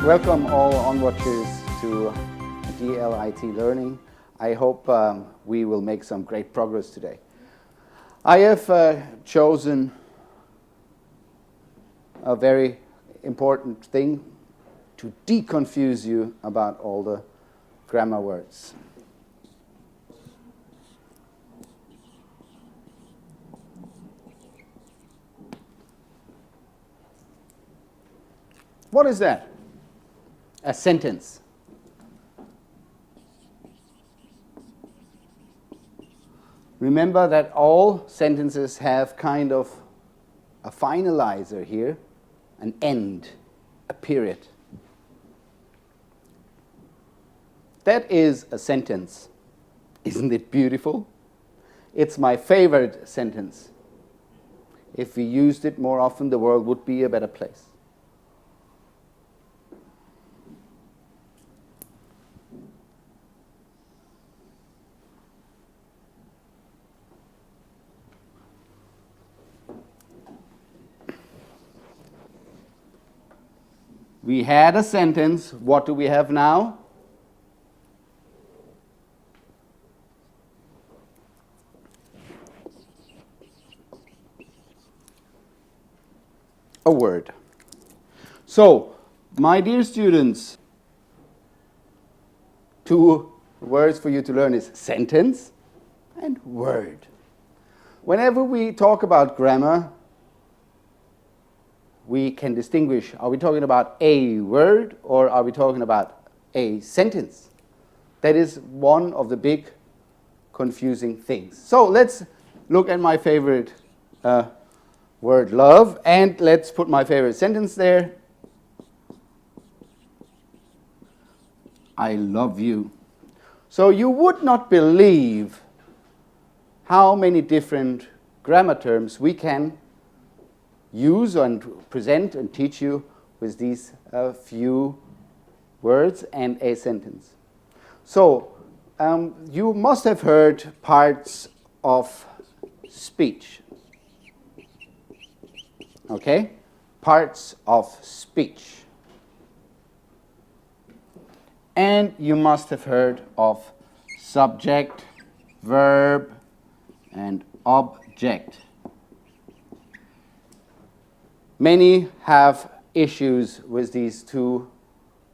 Welcome all onwatchers to DLIT Learning. I hope we will make some great progress today. I have chosen a very important thing to deconfuse you about all the grammar words. What is that? A sentence. Remember that all sentences have kind of a finalizer here, an end, a period. That is a sentence. Isn't it beautiful? It's my favorite sentence. If we used it more often, the world would be a better place. We had a sentence. What do we have now? A word. So, my dear students, two words for you to learn is sentence and word. Whenever we talk about grammar, we can distinguish, are we talking about a word or are we talking about a sentence? That is one of the big confusing things. So let's look at my favorite word, love, and let's put my favorite sentence there. I love you. So you would not believe how many different grammar terms we can use and present and teach you with these few words and a sentence. So you must have heard parts of speech. Okay? Parts of speech. And you must have heard of subject, verb, and object. Many have issues with these two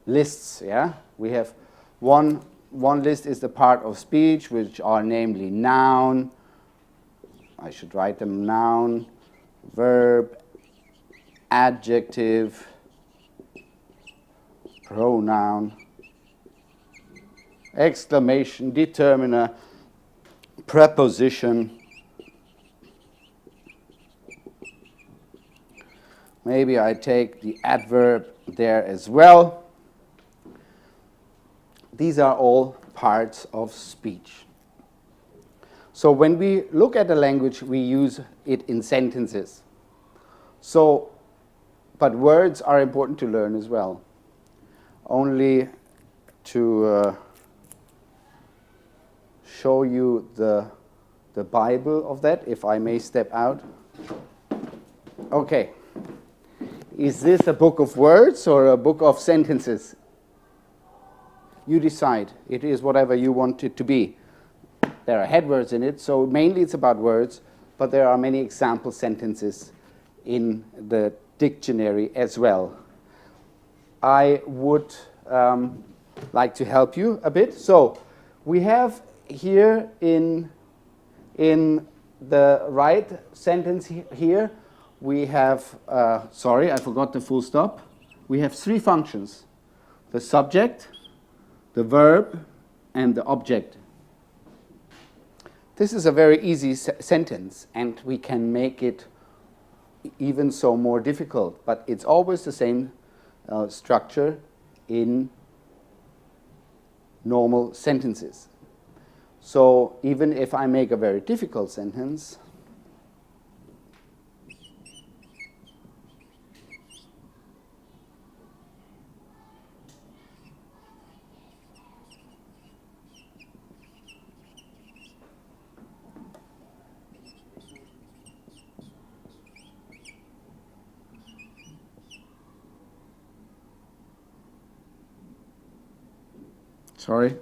lists. Yeah, we have one list is the part of speech, which are namely noun. I should write them: noun, verb, adjective, pronoun, exclamation, determiner, preposition. Maybe I take the adverb there as well. These are all parts of speech. So when we look at the language, we use it in sentences. So, but words are important to learn as well. Only to show you the Bible of that, if I may step out. Okay. Is this a book of words or a book of sentences? You decide. It is whatever you want it to be. There are headwords in it, so mainly it's about words, but there are many example sentences in the dictionary as well. I would like to help you a bit. So we have here in the right sentence here, we have, sorry, I forgot the full stop. We have three functions: the subject, the verb, and the object. This is a very easy sentence, and we can make it even so more difficult, but it's always the same structure in normal sentences. So even if I make a very difficult sentence, Sorry.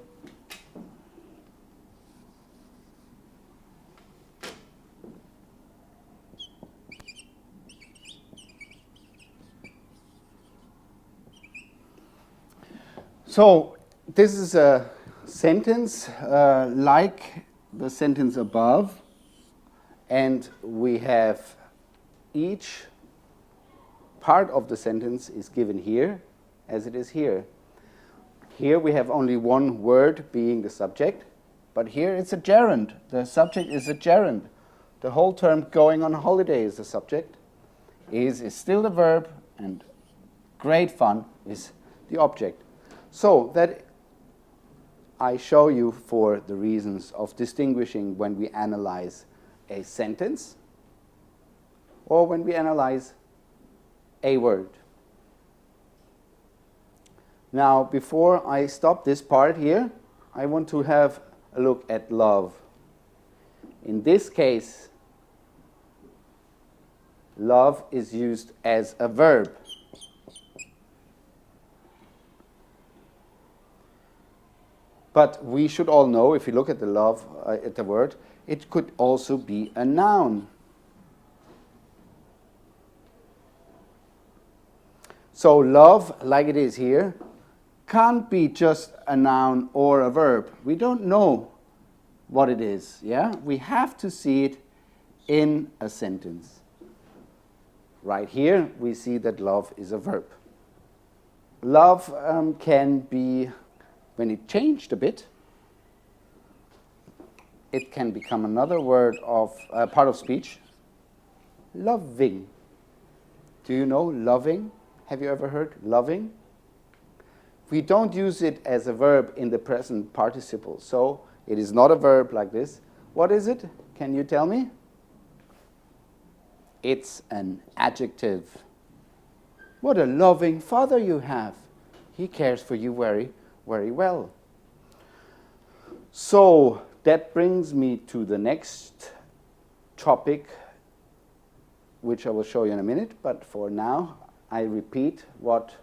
So this is a sentence like the sentence above, and we have each part of the sentence is given here as it is here. Here we have only one word being the subject, but here it's a gerund. The subject is a gerund. The whole term going on holiday is the subject, is still the verb, and great fun is the object. So that I show you for the reasons of distinguishing when we analyze a sentence or when we analyze a word. Now, before I stop this part here, I want to have a look at love. In this case, love is used as a verb. But we should all know, if you look at the love, at the word, it could also be a noun. So love, like it is here, can't be just a noun or a verb. We don't know what it is, yeah? We have to see it in a sentence. Right here, we see that love is a verb. Love can be, when it changed a bit, it can become another word of part of speech. Loving. Do you know loving? Have you ever heard loving? We don't use it as a verb in the present participle, so it is not a verb like this. What is it? Can you tell me? It's an adjective. What a loving father you have. He cares for you very, very well. So that brings me to the next topic, which I will show you in a minute, but for now I repeat what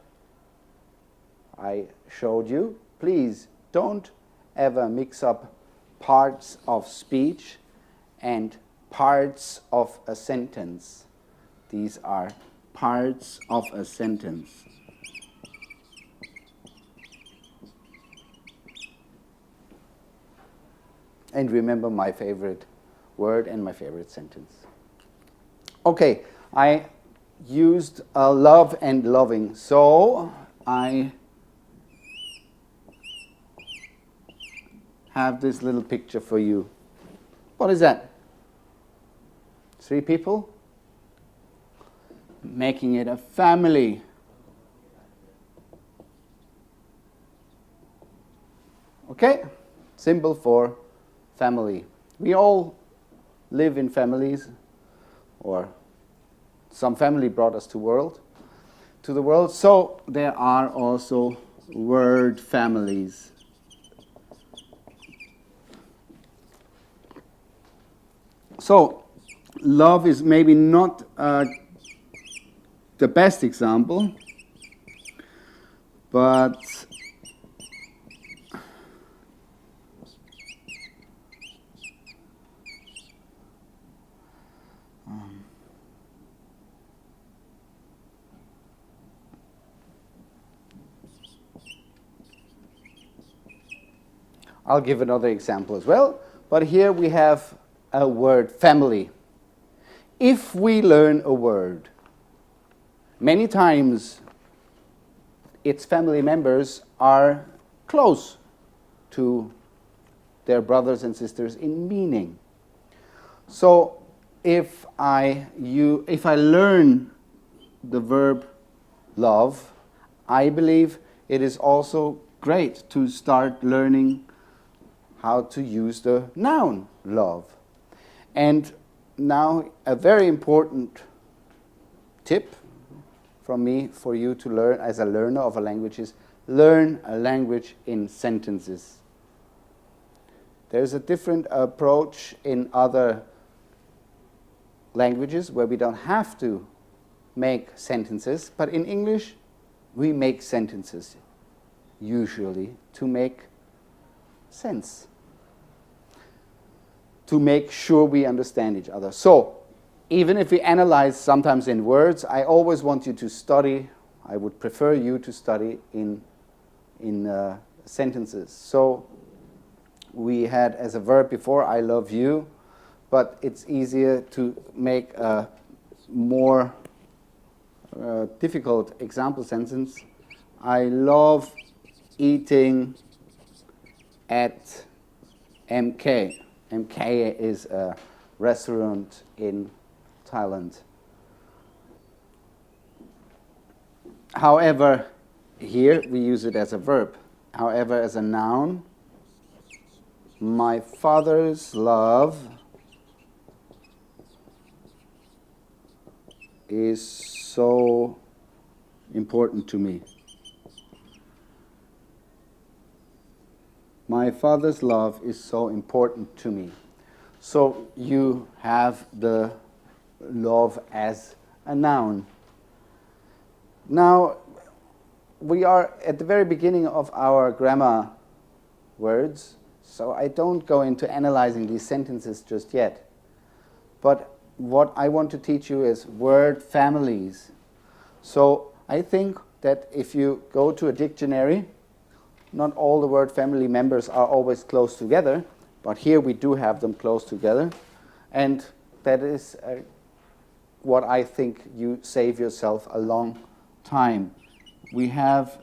I showed you. Please don't ever mix up parts of speech and parts of a sentence. These are parts of a sentence. And remember my favorite word and my favorite sentence. Okay, I used love and loving, so I have this little picture for you. What is that? 3 people making it a family. Okay, symbol for family. We all live in families, or some family brought us to the world, so there are also word families. So love is maybe not the best example, but I'll give another example as well. But here we have a word family. If we learn a word, many times its family members are close to their brothers and sisters in meaning. So if I learn the verb love, I believe it is also great to start learning how to use the noun love. And now a very important tip from me for you to learn as a learner of a language is learn a language in sentences. There's a different approach in other languages where we don't have to make sentences, but in English we make sentences usually to make sense to make sure we understand each other. So, even if we analyze sometimes in words, I always want you to study, I would prefer you to study in sentences. So, we had as a verb before, I love you, but it's easier to make a more difficult example sentence. I love eating at MK. MK is a restaurant in Thailand. However, here we use it as a verb. However, as a noun, my father's love is so important to me. My father's love is so important to me. So you have the love as a noun. Now, we are at the very beginning of our grammar words, so I don't go into analyzing these sentences just yet. But what I want to teach you is word families. So I think that if you go to a dictionary, not all the word family members are always close together, but here we do have them close together. And that is what I think you save yourself a long time. We have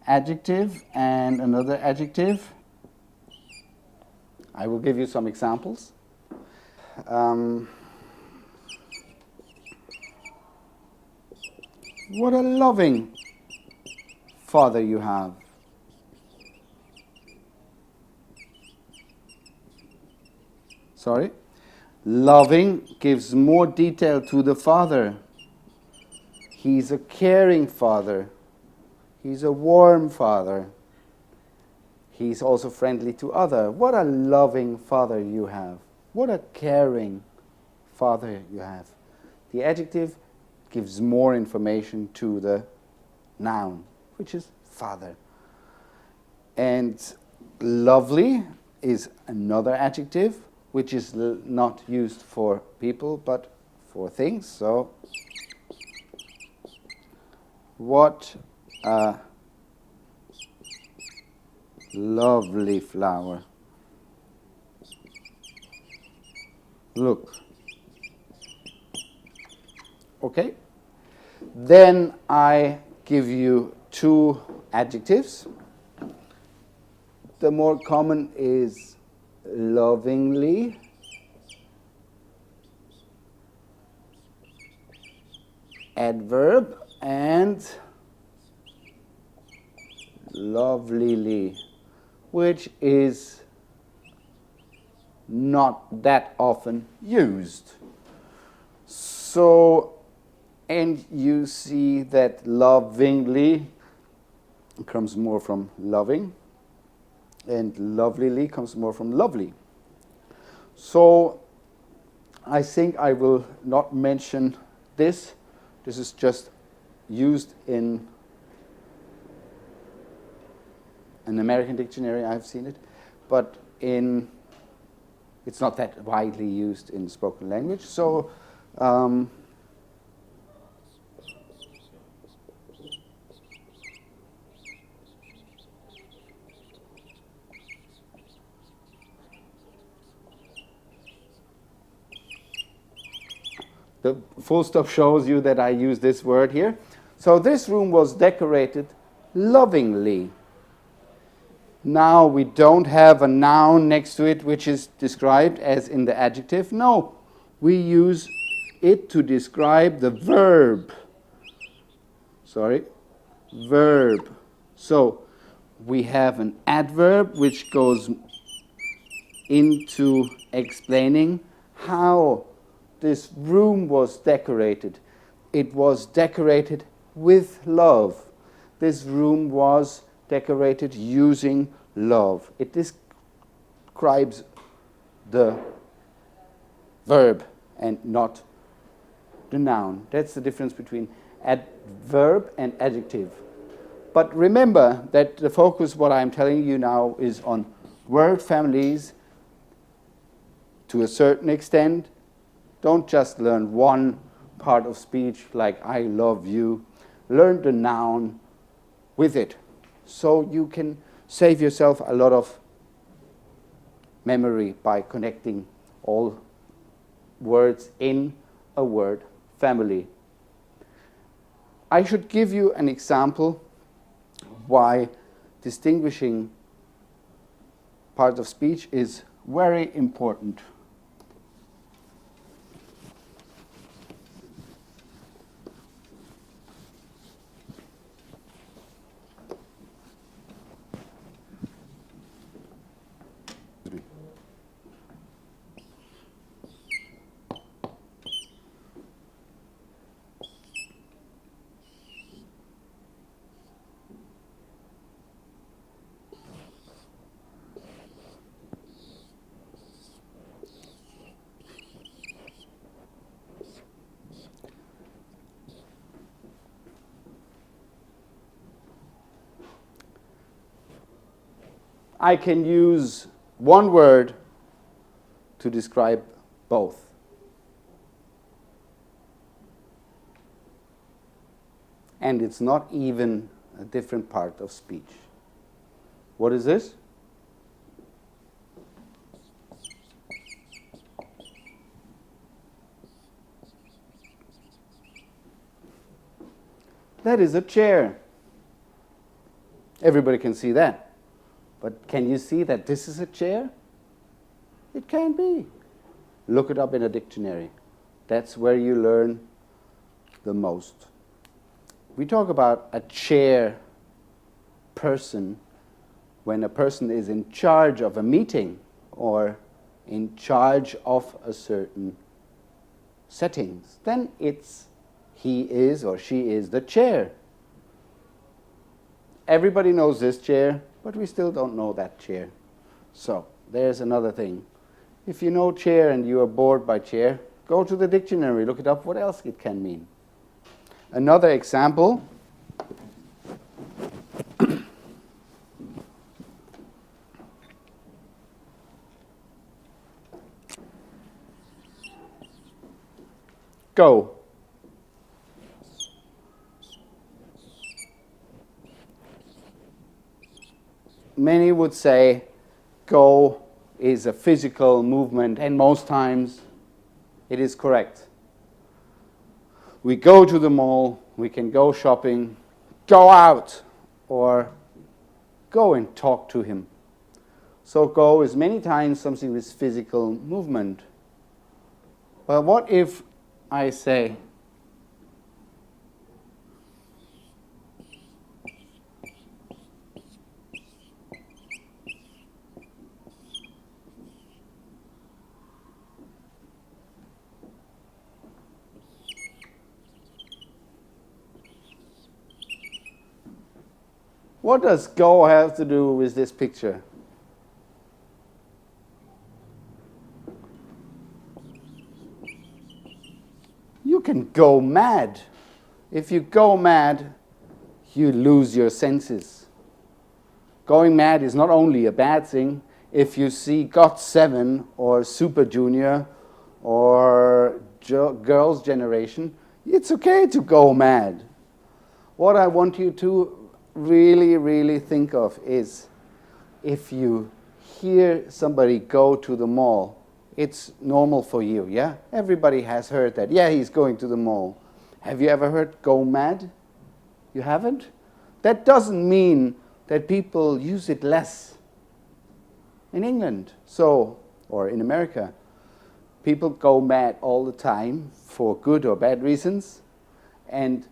adjective and another adjective. I will give you some examples. What a loving father you have. Sorry. Loving gives more detail to the father. He's a caring father. He's a warm father. He's also friendly to others. What a loving father you have. What a caring father you have. The adjective gives more information to the noun, which is father. And lovely is another adjective, which is not used for people, but for things. So, what a lovely flower. Look. Okay? Then I give you two adjectives. The more common is lovingly. Adverb and lovelily, which is not that often used. So, and you see that lovingly comes more from loving, and lovelily comes more from lovely. So, I think I will not mention this. This is just used in an American dictionary, I've seen it, but it's not that widely used in spoken language. So, the full stop shows you that I use this word here. So this room was decorated lovingly. Now we don't have a noun next to it which is described as in the adjective. No, we use it to describe the verb. Verb. So we have an adverb which goes into explaining how this room was decorated. It was decorated with love. This room was decorated using love. It describes the verb and not the noun. That's the difference between adverb and adjective. But remember that the focus, what I'm telling you now, is on word families to a certain extent. Don't just learn one part of speech like I love you. Learn the noun with it, so you can save yourself a lot of memory by connecting all words in a word family. I should give you an example why distinguishing parts of speech is very important. I can use one word to describe both. And it's not even a different part of speech. What is this? That is a chair. Everybody can see that. But can you see that this is a chair? It can be. Look it up in a dictionary. That's where you learn the most. We talk about a chair person when a person is in charge of a meeting or in charge of a certain settings. Then it's he is or she is the chair. Everybody knows this chair, but we still don't know that chair. So there's another thing. If you know chair and you are bored by chair, go to the dictionary, look it up, what else it can mean. Another example. Go. Many would say go is a physical movement, and most times it is correct. We go to the mall, we can go shopping, go out, or go and talk to him. So go is many times something with physical movement. But what if I say, what does go have to do with this picture? You can go mad. If you go mad, you lose your senses. Going mad is not only a bad thing. If you see Got 7 or Super Junior or Girls' Generation, it's okay to go mad. What I want you to really think of is if you hear somebody go to the mall, it's normal for you, yeah? Everybody has heard that. Yeah, he's going to the mall. Have you ever heard go mad? You haven't? That doesn't mean that people use it less. In England, or in America, people go mad all the time for good or bad reasons, and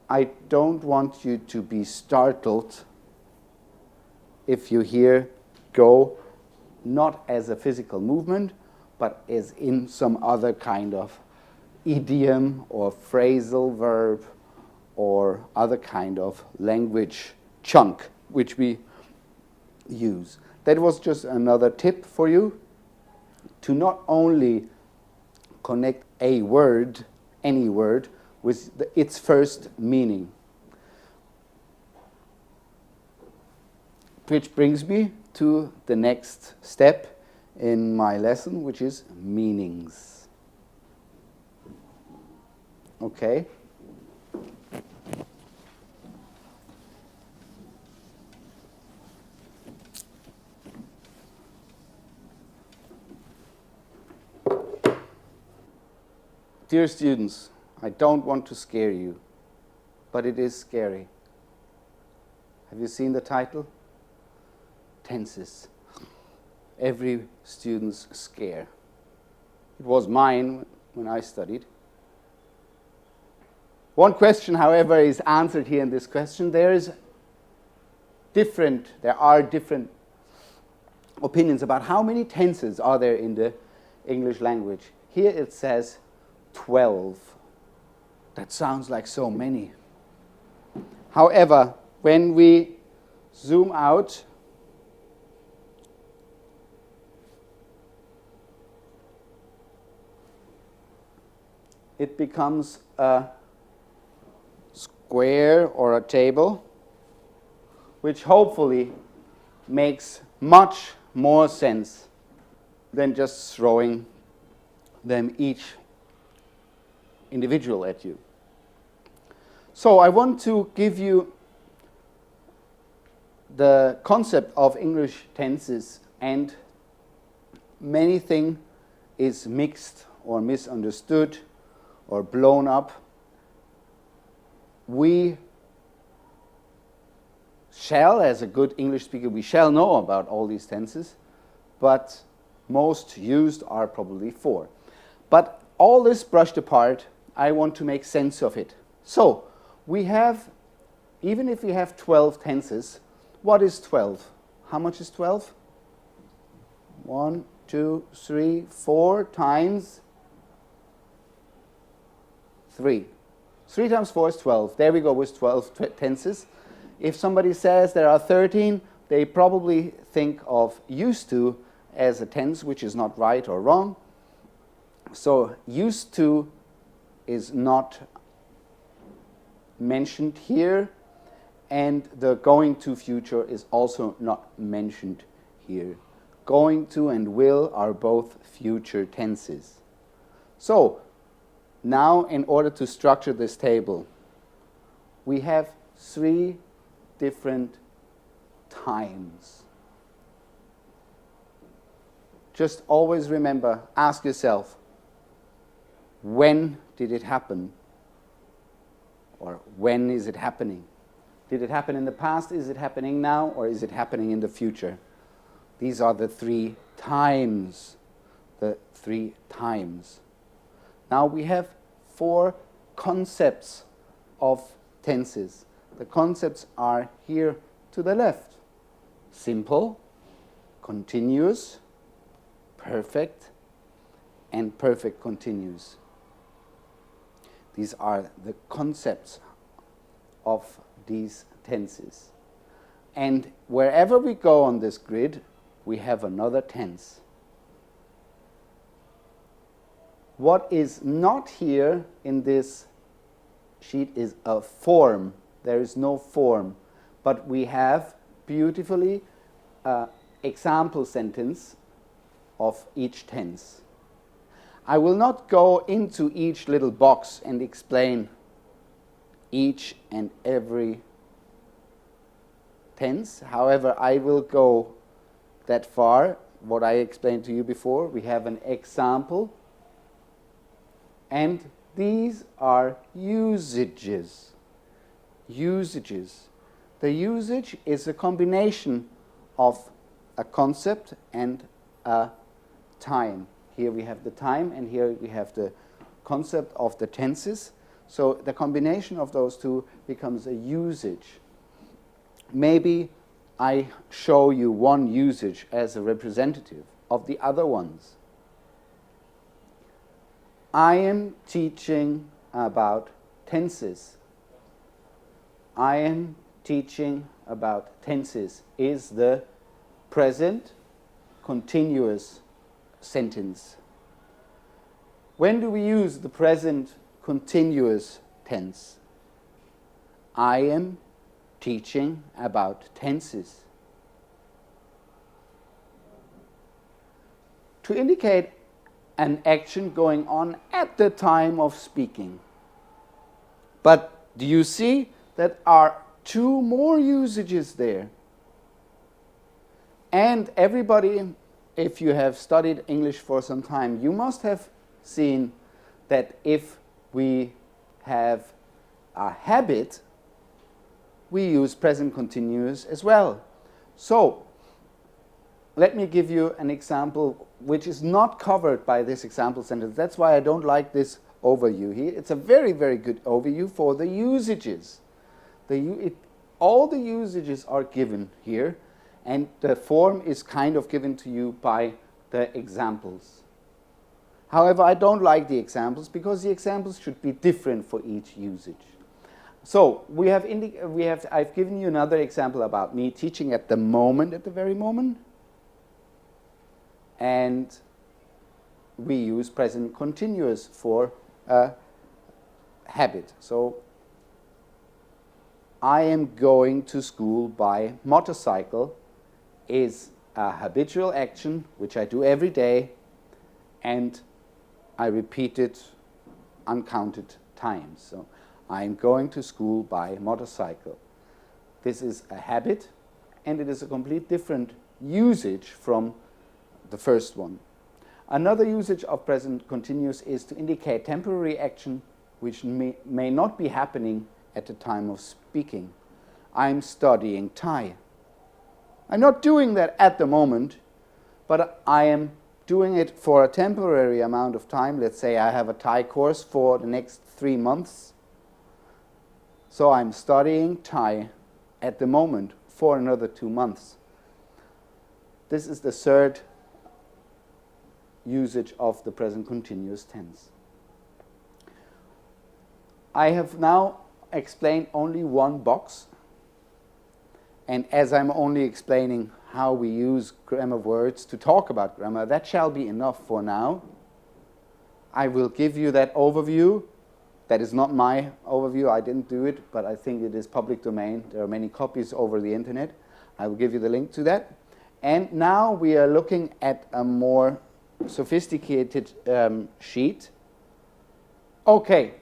I don't want you to be startled if you hear go not as a physical movement, but as in some other kind of idiom or phrasal verb or other kind of language chunk which we use. That was just another tip for you to not only connect a word, any word, with its first meaning. Which brings me to the next step in my lesson, which is meanings. Okay? Dear students, I don't want to scare you, but it is scary. Have you seen the title? Tenses. Every student's scare. It was mine when I studied. One question, however, is answered here in this question. There are different opinions about how many tenses are there in the English language. Here it says 12. That sounds like so many. However, when we zoom out, it becomes a square or a table, which hopefully makes much more sense than just throwing them each individual at you. So I want to give you the concept of English tenses, and many things is mixed or misunderstood or blown up. We shall, as a good English speaker, we shall know about all these tenses, but most used are probably 4. But all this brushed apart, I want to make sense of it. So, we have, even if we have 12 tenses, what is 12? How much is 12? 1, 2, 3, 4 times 3. 3 times 4 is 12. There we go with 12 tenses. If somebody says there are 13, they probably think of used to as a tense, which is not right or wrong. So used to is not mentioned here, and the going to future is also not mentioned here. Going to and will are both future tenses. So now, in order to structure this table, we have 3 different times. Just always remember, ask yourself, when did it happen? Or when is it happening? Did it happen in the past? Is it happening now? Or is it happening in the future? These are the 3 times. The 3 times. Now we have 4 concepts of tenses. The concepts are here to the left. Simple, continuous, perfect, and perfect continuous. These are the concepts of these tenses. And wherever we go on this grid, we have another tense. What is not here in this sheet is a form. There is no form, but we have beautifully an example sentence of each tense. I will not go into each little box and explain each and every tense. However, I will go that far. What I explained to you before, we have an example, and these are usages. Usages. The usage is a combination of a concept and a time. Here we have the time, and here we have the concept of the tenses. So the combination of those two becomes a usage. Maybe I show you one usage as a representative of the other ones. I am teaching about tenses. I am teaching about tenses is the present continuous sentence. When do we use the present continuous tense? I am teaching about tenses. to indicate an action going on at the time of speaking. But do you see that are two more usages there? And everybody, if you have studied English for some time, you must have seen that if we have a habit, we use present continuous as well. So, let me give you an example which is not covered by this example sentence. That's why I don't like this overview here. It's a very, very good overview for the usages. All the usages are given here, and the form is kind of given to you by the examples. However, I don't like the examples because the examples should be different for each usage. So I've given you another example about me teaching at the moment, at the very moment. And we use present continuous for a habit. So I am going to school by motorcycle is a habitual action which I do every day, and I repeat it uncounted times. So I'm going to school by motorcycle. This is a habit, and it is a complete different usage from the first one. Another usage of present continuous is to indicate temporary action which may not be happening at the time of speaking. I'm studying Thai. I'm not doing that at the moment, but I am doing it for a temporary amount of time. Let's say I have a Thai course for the next 3 months. So I'm studying Thai at the moment for another 2 months. This is the third usage of the present continuous tense. I have now explained only one box, and as I'm only explaining how we use grammar words to talk about grammar, that shall be enough for now. I will give you that overview. That is not my overview, I didn't do it, but I think it is public domain. There are many copies over the internet. I will give you the link to that. And now we are looking at a more sophisticated sheet. Okay,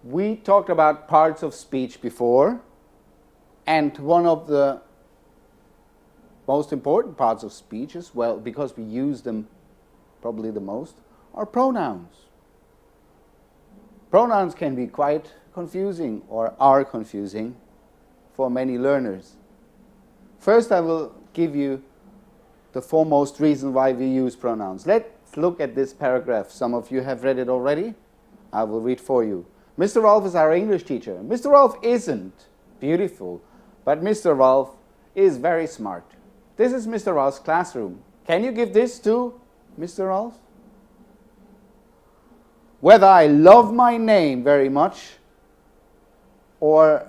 we talked about parts of speech before, and one of the most important parts of speech as well, because we use them probably the most, are pronouns. Pronouns can be quite confusing or are confusing for many learners. First, I will give you the foremost reason why we use pronouns. Let's look at this paragraph. Some of you have read it already. I will read for you. Mr. Ralf is our English teacher. Mr. Ralf isn't beautiful, but Mr. Ralf is very smart. This is Mr. Ralf's classroom. Can you give this to Mr. Ralf? Whether I love my name very much or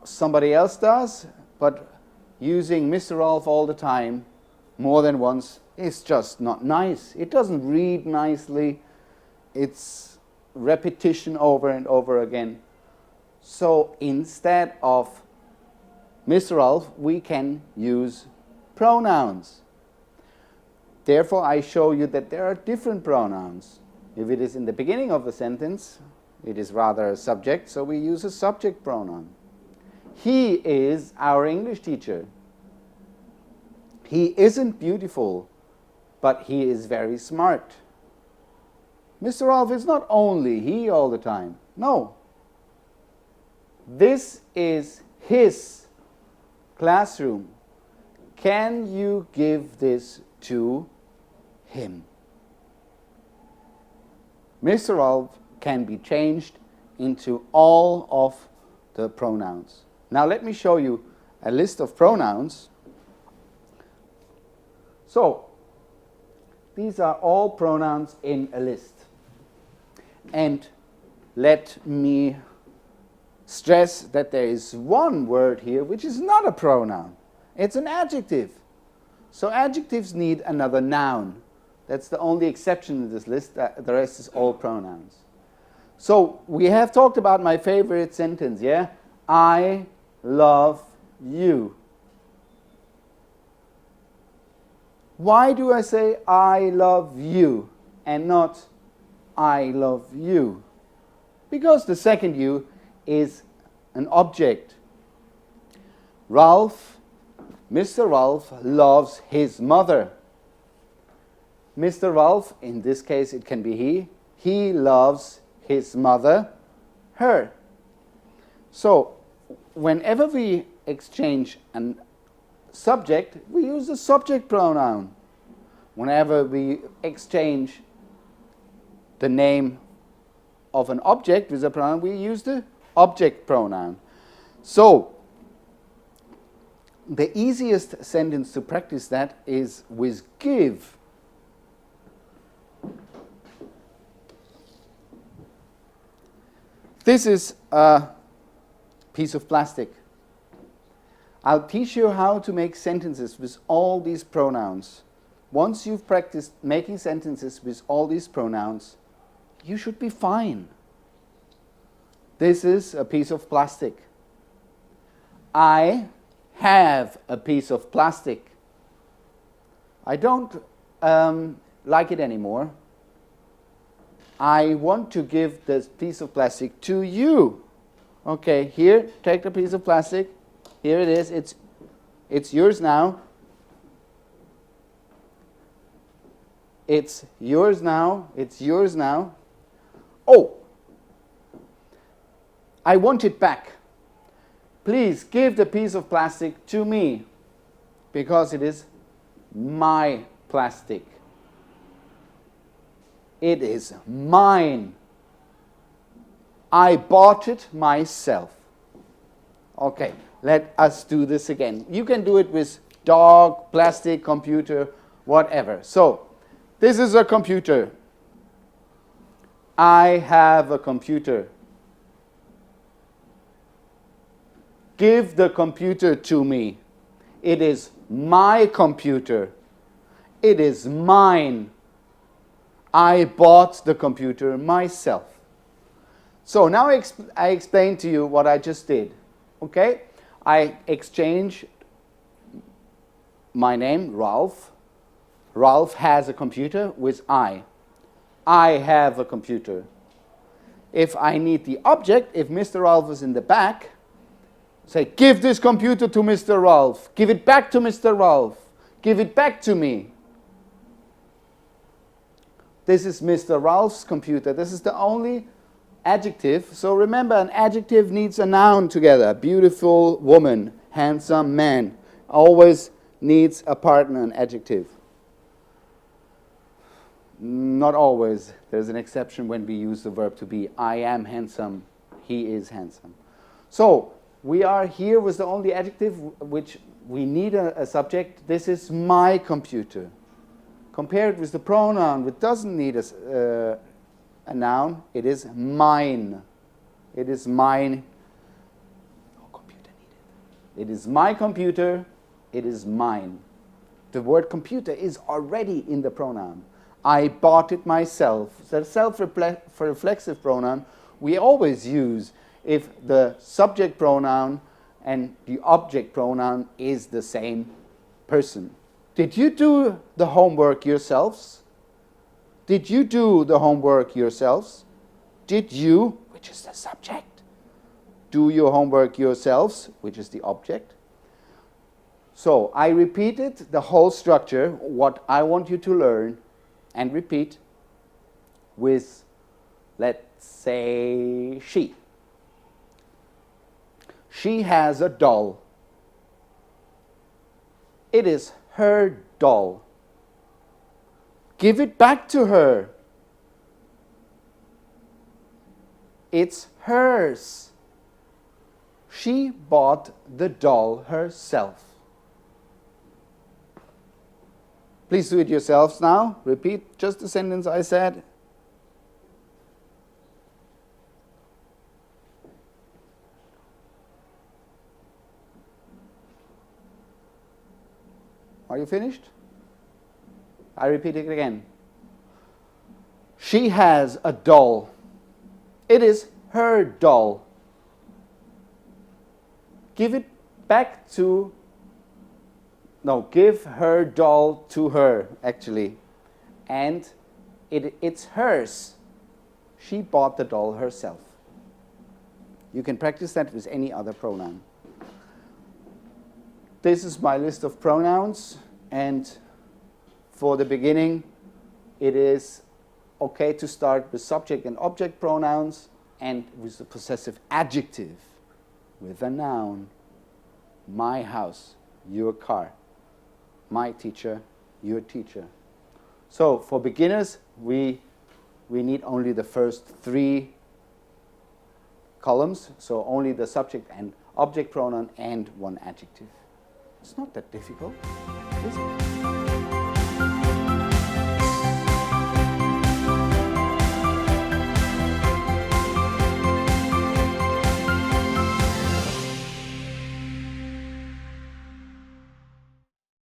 somebody else does, but using Mr. Ralf all the time, more than once, is just not nice. It doesn't read nicely. It's repetition over and over again. So instead of Mr. Ralf, we can use pronouns. Therefore, I show you that there are different pronouns. If it is in the beginning of the sentence, it is rather a subject, so we use a subject pronoun. He is our English teacher. He isn't beautiful, but he is very smart. Mr. Ralf is not only he all the time. No. This is his classroom. Can you give this to him? Mr. Ralf can be changed into all of the pronouns. Now let me show you a list of pronouns. So, these are all pronouns in a list. And let me stress that there is one word here which is not a pronoun. It's an adjective. So adjectives need another noun. That's the only exception in this list. The rest is all pronouns. So we have talked about my favorite sentence, yeah? I love you. Why do I say I love you and not I love you? Because the second you is an object. Mr. Ralph loves his mother. Mr. Ralph, in this case it can be he loves his mother, her. So, whenever we exchange a subject, we use the subject pronoun. Whenever we exchange the name of an object with a pronoun, we use the object pronoun. So, the easiest sentence to practice that is with give. This is a piece of plastic. I'll teach you how to make sentences with all these pronouns. Once you've practiced making sentences with all these pronouns, you should be fine. This is a piece of plastic. I have a piece of plastic. I don't like it anymore. I want to give this piece of plastic to you. Okay, here, take the piece of plastic. Here it is. It's yours now. It's yours now. It's yours now. Oh, I want it back. Please give the piece of plastic to me because it is my plastic. It is mine. I bought it myself. Okay, let us do this again. You can do it with dog, plastic, computer, whatever. So, this is a computer. I have a computer. Give the computer to me. It is my computer. It is mine. I bought the computer myself. So now I explained to you what I just did. Okay? I exchanged my name, Ralph. Ralph has a computer with I. I have a computer. If I need the object, if Mr. Ralph is in the back, say, give this computer to Mr. Ralph. Give it back to Mr. Ralph. Give it back to me. This is Mr. Ralph's computer. This is the only adjective. So remember, an adjective needs a noun together. Beautiful woman, handsome man. Always needs a partner, an adjective. Not always. There's an exception when we use the verb to be. I am handsome. He is handsome. So we are here with the only adjective which we need a subject. This is my computer. Compare it with the pronoun which doesn't need a noun. It is mine. It is mine. No computer needed. It is my computer. It is mine. The word computer is already in the pronoun. I bought it myself. The self-reflexive pronoun we always use if the subject pronoun and the object pronoun is the same person. Did you do the homework yourselves? Did you do the homework yourselves? Did you, which is the subject, do your homework yourselves, which is the object? So I repeated the whole structure, what I want you to learn, and repeat with, let's say, she. She has a doll. It is her doll. Give it back to her. It's hers. She bought the doll herself. Please do it yourselves now. Repeat just the sentence I said. Are you finished? I repeat it again. She has a doll. It is her doll. Give it back to no, give her doll to her, actually. And it's hers. She bought the doll herself. You can practice that with any other pronoun. This is my list of pronouns, and for the beginning, it is okay to start with subject and object pronouns and with the possessive adjective, with a noun. My house, your car. My teacher, your teacher. So for beginners, we need only the first 3 columns, so only the subject and object pronoun and 1 adjective. It's not that difficult, is it?